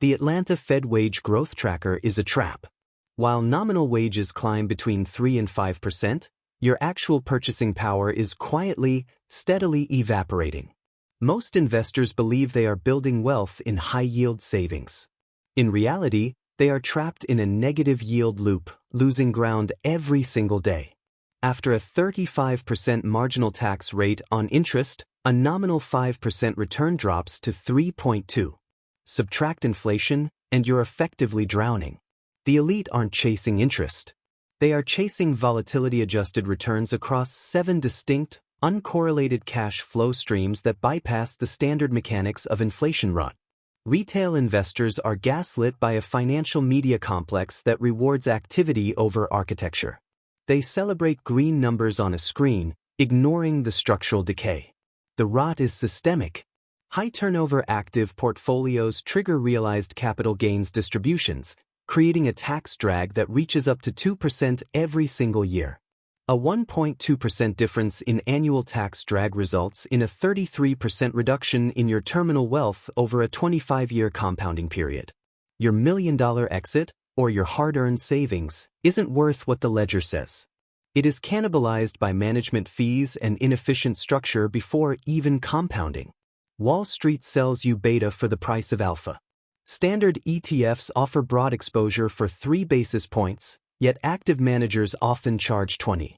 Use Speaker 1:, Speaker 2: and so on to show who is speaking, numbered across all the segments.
Speaker 1: The Atlanta Fed wage growth tracker is a trap. While nominal wages climb between 3 and 5%, your actual purchasing power is quietly, steadily evaporating. Most investors believe they are building wealth in high-yield savings. In reality, they are trapped in a negative yield loop, losing ground every single day. After a 35% marginal tax rate on interest, a nominal 5% return drops to 3.2. Subtract inflation, and you're effectively drowning. The elite aren't chasing interest. They are chasing volatility-adjusted returns across 7 distinct, uncorrelated cash flow streams that bypass the standard mechanics of inflation rot. Retail investors are gaslit by a financial media complex that rewards activity over architecture. They celebrate green numbers on a screen, ignoring the structural decay. The rot is systemic. High-turnover active portfolios trigger realized capital gains distributions, creating a tax drag that reaches up to 2% every single year. A 1.2% difference in annual tax drag results in a 33% reduction in your terminal wealth over a 25-year compounding period. Your million-dollar exit, or your hard-earned savings, isn't worth what the ledger says. It is cannibalized by management fees and inefficient structure before even compounding. Wall Street sells you beta for the price of alpha. Standard ETFs offer broad exposure for 3 basis points, yet active managers often charge 20.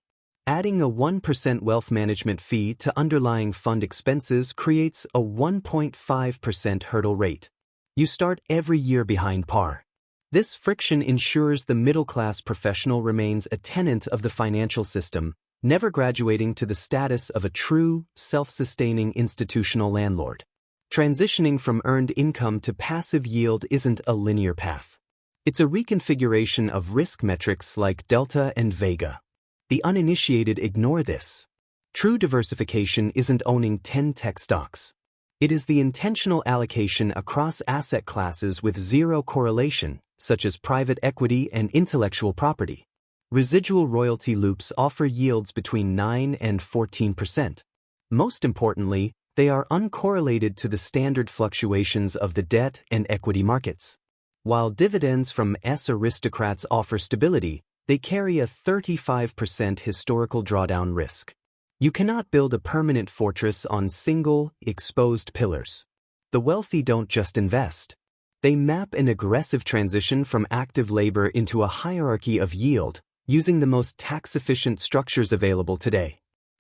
Speaker 1: Adding a 1% wealth management fee to underlying fund expenses creates a 1.5% hurdle rate. You start every year behind par. This friction ensures the middle-class professional remains a tenant of the financial system, never graduating to the status of a true, self-sustaining institutional landlord. Transitioning from earned income to passive yield isn't a linear path. It's a reconfiguration of risk metrics like delta and vega. The uninitiated ignore this. True diversification isn't owning 10 tech stocks. It is the intentional allocation across asset classes with zero correlation, such as private equity and intellectual property. Residual royalty loops offer yields between 9 and 14%. Most importantly, they are uncorrelated to the standard fluctuations of the debt and equity markets. While dividends from aristocrats offer stability, they carry a 35% historical drawdown risk. You cannot build a permanent fortress on single, exposed pillars. The wealthy don't just invest. They map an aggressive transition from active labor into a hierarchy of yield, using the most tax-efficient structures available today.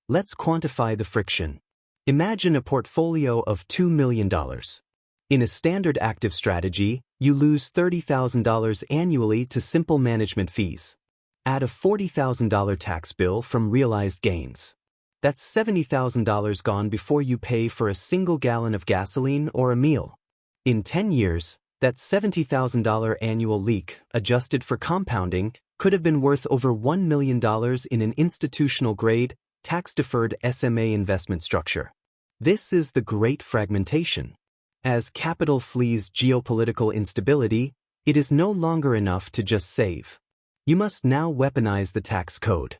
Speaker 1: Let's quantify the friction. Imagine a portfolio of $2 million. In a standard active strategy, you lose $30,000 annually to simple management fees. Add a $40,000 tax bill from realized gains. That's $70,000 gone before you pay for a single gallon of gasoline or a meal. In 10 years, that $70,000 annual leak, adjusted for compounding, could have been worth over $1 million in an institutional-grade, tax-deferred SMA investment structure. This is the great fragmentation. As capital flees geopolitical instability, it is no longer enough to just save. You must now weaponize the tax code.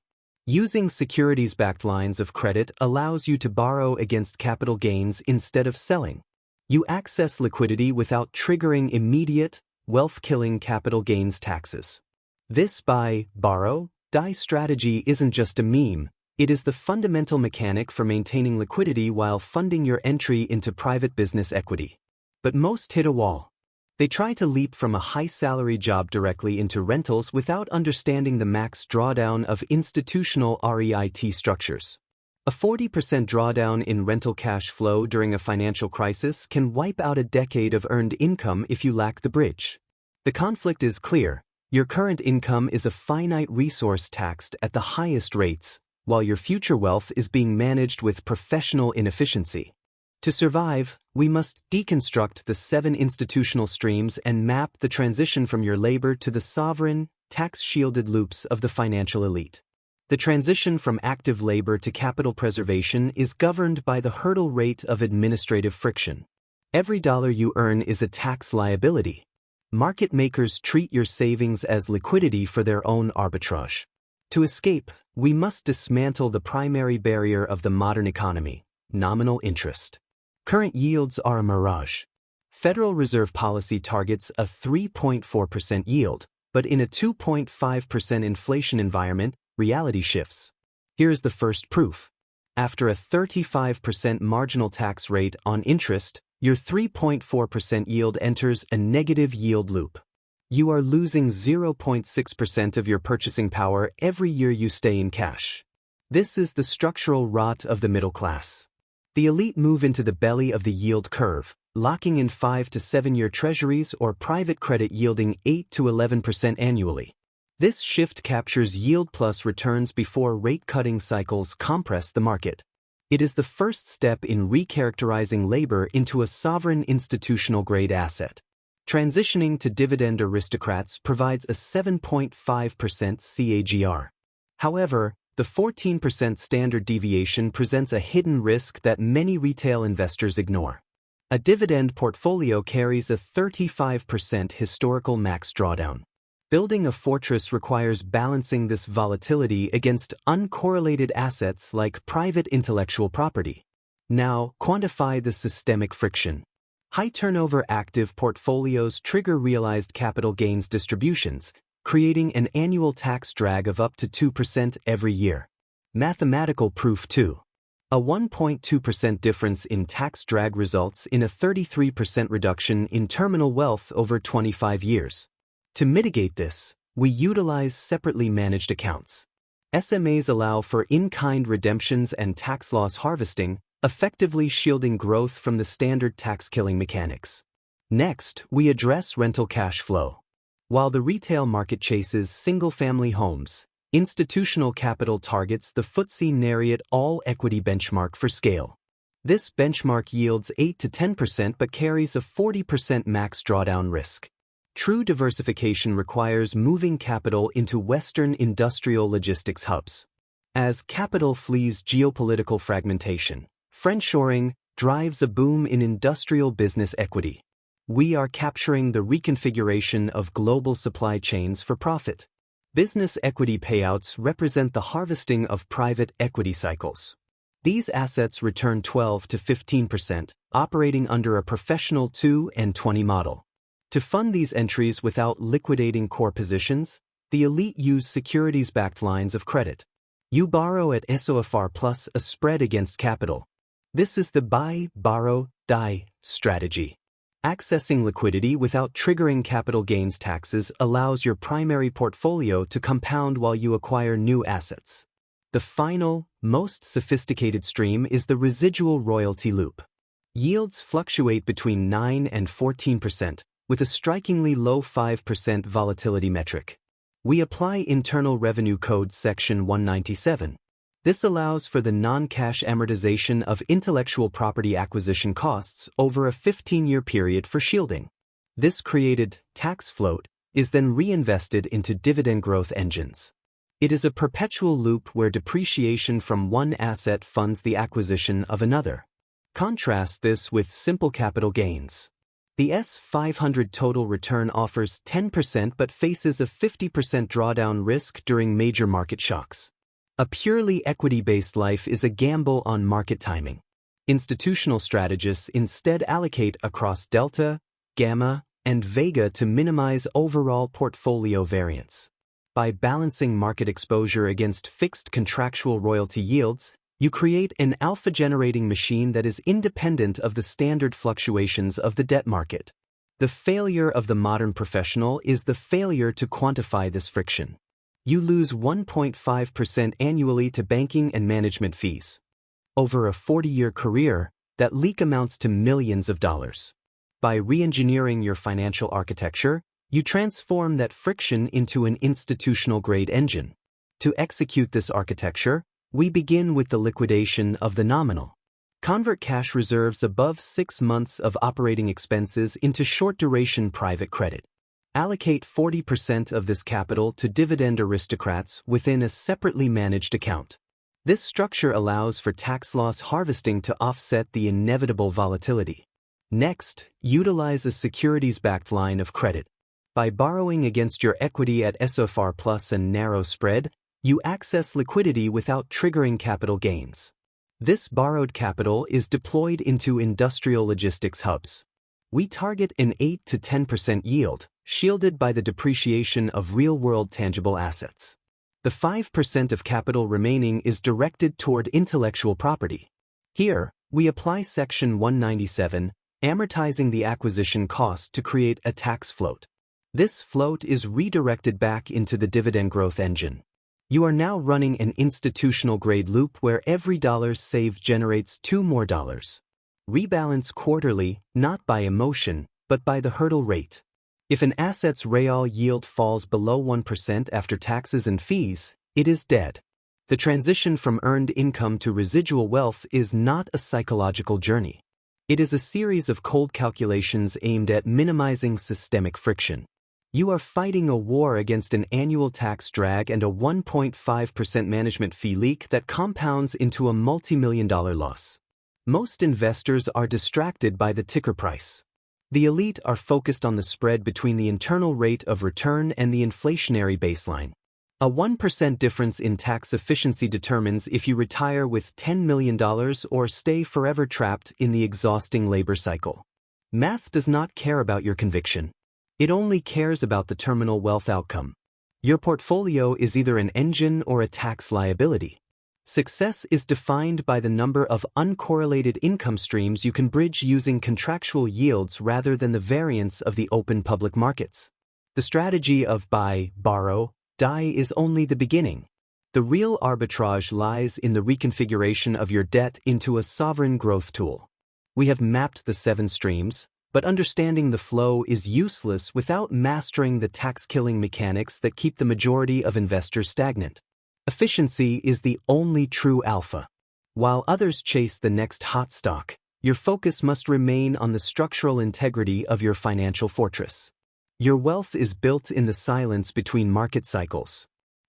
Speaker 1: Using securities-backed lines of credit allows you to borrow against capital gains instead of selling. You access liquidity without triggering immediate, wealth-killing capital gains taxes. This buy, borrow, die strategy isn't just a meme. It is the fundamental mechanic for maintaining liquidity while funding your entry into private business equity. But most hit a wall. They try to leap from a high-salary job directly into rentals without understanding the max drawdown of institutional REIT structures. A 40% drawdown in rental cash flow during a financial crisis can wipe out a decade of earned income if you lack the bridge. The conflict is clear. Your current income is a finite resource taxed at the highest rates, while your future wealth is being managed with professional inefficiency. To survive, we must deconstruct the 7 institutional streams and map the transition from your labor to the sovereign, tax-shielded loops of the financial elite. The transition from active labor to capital preservation is governed by the hurdle rate of administrative friction. Every dollar you earn is a tax liability. Market makers treat your savings as liquidity for their own arbitrage. To escape, we must dismantle the primary barrier of the modern economy, nominal interest. Current yields are a mirage. Federal Reserve policy targets a 3.4% yield, but in a 2.5% inflation environment, reality shifts. Here's the first proof. After a 35% marginal tax rate on interest, your 3.4% yield enters a negative yield loop. You are losing 0.6% of your purchasing power every year you stay in cash. This is the structural rot of the middle class. The elite move into the belly of the yield curve, locking in 5 to 7 year treasuries or private credit yielding 8 to 11% annually. This shift captures yield plus returns before rate-cutting cycles compress the market. It is the first step in recharacterizing labor into a sovereign institutional-grade asset. Transitioning to dividend aristocrats provides a 7.5% CAGR. However, the 14% standard deviation presents a hidden risk that many retail investors ignore. A dividend portfolio carries a 35% historical max drawdown. Building a fortress requires balancing this volatility against uncorrelated assets like private intellectual property. Now, quantify the systemic friction. High-turnover active portfolios trigger realized capital gains distributions, creating an annual tax drag of up to 2% every year. Mathematical proof 2. A 1.2% difference in tax drag results in a 33% reduction in terminal wealth over 25 years. To mitigate this, we utilize separately managed accounts. SMAs allow for in-kind redemptions and tax loss harvesting, effectively shielding growth from the standard tax-killing mechanics. Next, we address rental cash flow. While the retail market chases single-family homes, institutional capital targets the FTSE Nareit all-equity benchmark for scale. This benchmark yields 8 to 10% but carries a 40% max drawdown risk. True diversification requires moving capital into Western industrial logistics hubs. As capital flees geopolitical fragmentation, friendshoring drives a boom in industrial business equity. We are capturing the reconfiguration of global supply chains for profit. Business equity payouts represent the harvesting of private equity cycles. These assets return 12 to 15%, operating under a professional 2 and 20 model. To fund these entries without liquidating core positions, the elite use securities-backed lines of credit. You borrow at SOFR plus a spread against capital. This is the buy, borrow, die strategy. Accessing liquidity without triggering capital gains taxes allows your primary portfolio to compound while you acquire new assets. The final, most sophisticated stream is the residual royalty loop. Yields fluctuate between 9 and 14%, with a strikingly low 5% volatility metric. We apply Internal Revenue Code Section 197. This allows for the non-cash amortization of intellectual property acquisition costs over a 15-year period for shielding. This created tax float is then reinvested into dividend growth engines. It is a perpetual loop where depreciation from one asset funds the acquisition of another. Contrast this with simple capital gains. The S500 total return offers 10% but faces a 50% drawdown risk during major market shocks. A purely equity-based life is a gamble on market timing. Institutional strategists instead allocate across delta, gamma, and vega to minimize overall portfolio variance. By balancing market exposure against fixed contractual royalty yields, you create an alpha-generating machine that is independent of the standard fluctuations of the debt market. The failure of the modern professional is the failure to quantify this friction. You lose 1.5% annually to banking and management fees. Over a 40-year career, that leak amounts to millions of dollars. By re-engineering your financial architecture, you transform that friction into an institutional-grade engine. To execute this architecture, we begin with the liquidation of the nominal. Convert cash reserves above 6 months of operating expenses into short-duration private credit. Allocate 40% of this capital to dividend aristocrats within a separately managed account. This structure allows for tax loss harvesting to offset the inevitable volatility. Next, utilize a securities-backed line of credit. By borrowing against your equity at SOFR plus a narrow spread, you access liquidity without triggering capital gains. This borrowed capital is deployed into industrial logistics hubs. We target an 8 to 10% yield, shielded by the depreciation of real-world tangible assets. The 5% of capital remaining is directed toward intellectual property. Here, we apply Section 197, amortizing the acquisition cost to create a tax float. This float is redirected back into the dividend growth engine. You are now running an institutional-grade loop where every dollar saved generates $2 more. Rebalance quarterly, not by emotion, but by the hurdle rate. If an asset's real yield falls below 1% after taxes and fees, it is dead. The transition from earned income to residual wealth is not a psychological journey. It is a series of cold calculations aimed at minimizing systemic friction. You are fighting a war against an annual tax drag and a 1.5% management fee leak that compounds into a multi-million-dollar loss. Most investors are distracted by the ticker price. The elite are focused on the spread between the internal rate of return and the inflationary baseline. A 1% difference in tax efficiency determines if you retire with $10 million or stay forever trapped in the exhausting labor cycle. Math does not care about your conviction. It only cares about the terminal wealth outcome. Your portfolio is either an engine or a tax liability. Success is defined by the number of uncorrelated income streams you can bridge using contractual yields rather than the variance of the open public markets. The strategy of buy, borrow, die is only the beginning. The real arbitrage lies in the reconfiguration of your debt into a sovereign growth tool. We have mapped the 7 streams, but understanding the flow is useless without mastering the tax-killing mechanics that keep the majority of investors stagnant. Efficiency is the only true alpha. While others chase the next hot stock, your focus must remain on the structural integrity of your financial fortress. Your wealth is built in the silence between market cycles.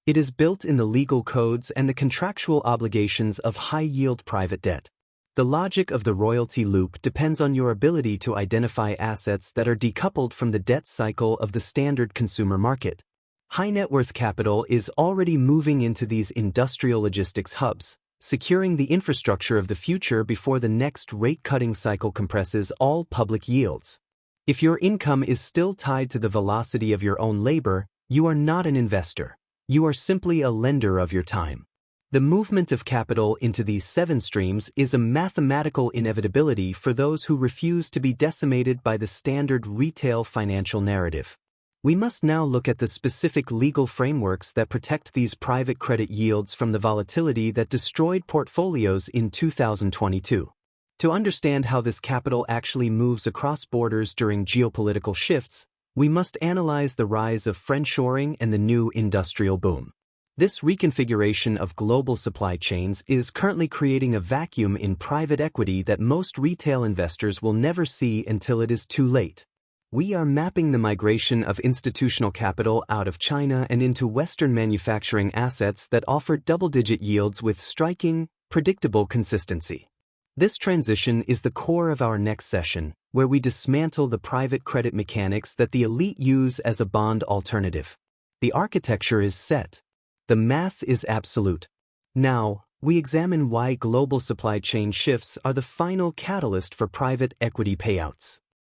Speaker 1: It is built in the legal codes and the contractual obligations of high-yield private debt. The logic of the royalty loop depends on your ability to identify assets that are decoupled from the debt cycle of the standard consumer market. High net worth capital is already moving into these industrial logistics hubs, securing the infrastructure of the future before the next rate-cutting cycle compresses all public yields. If your income is still tied to the velocity of your own labor, you are not an investor. You are simply a lender of your time. The movement of capital into these 7 streams is a mathematical inevitability for those who refuse to be decimated by the standard retail financial narrative. We must now look at the specific legal frameworks that protect these private credit yields from the volatility that destroyed portfolios in 2022. To understand how this capital actually moves across borders during geopolitical shifts, we must analyze the rise of friendshoring and the new industrial boom. This reconfiguration of global supply chains is currently creating a vacuum in private equity that most retail investors will never see until it is too late. We are mapping the migration of institutional capital out of China and into Western manufacturing assets that offer double-digit yields with striking, predictable consistency. This transition is the core of our next session, where we dismantle the private credit mechanics that the elite use as a bond alternative. The architecture is set. The math is absolute. Now, we examine why global supply chain shifts are the final catalyst for private equity payouts.